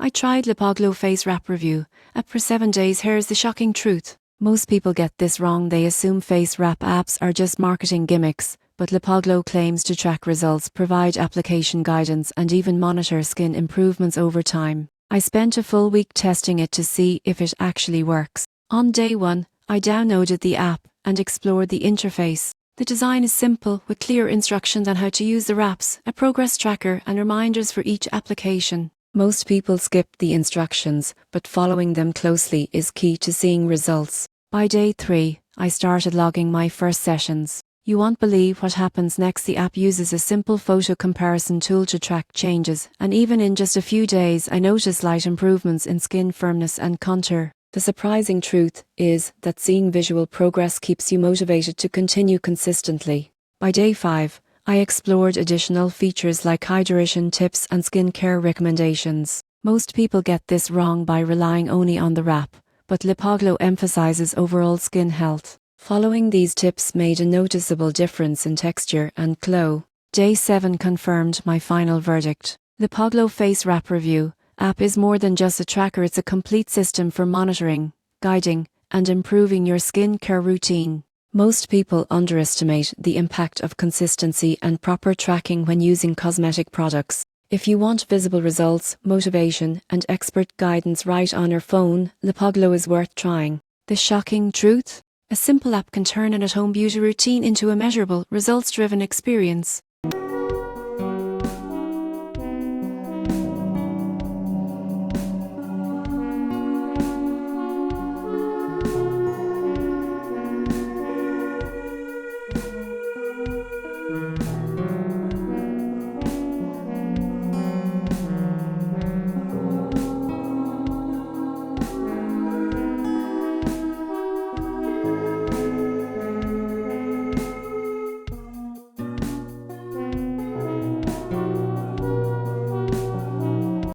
I tried LipoGlow Face Wrap Review. App for 7 days. Here's the shocking truth. Most people get this wrong. They assume face wrap apps are just marketing gimmicks, but LipoGlow claims to track results, provide application guidance, and even monitor skin improvements over time. I spent a full week testing it to see if it actually works. On day 1, I downloaded the app and explored the interface. The design is simple, with clear instructions on how to use the wraps, a progress tracker, and reminders for each application. Most people skip the instructions, but following them closely is key to seeing results. By day 3, I started logging my first sessions. You won't believe what happens next. The app uses a simple photo comparison tool to track changes, and even in just a few days I noticed slight improvements in skin firmness and contour. The surprising truth is that seeing visual progress keeps you motivated to continue consistently. By day 5, I explored additional features like hydration tips and skincare recommendations. Most people get this wrong by relying only on the wrap, but LipoGlow emphasizes overall skin health. Following these tips made a noticeable difference in texture and glow. Day 7 confirmed my final verdict. LipoGlow Face Wrap Review app is more than just a tracker. It's a complete system for monitoring, guiding, and improving your skincare routine. Most people underestimate the impact of consistency and proper tracking when using cosmetic products. If you want visible results, motivation, and expert guidance right on your phone, LipoGlow is worth trying. The shocking truth? A simple app can turn an at-home beauty routine into a measurable, results-driven experience.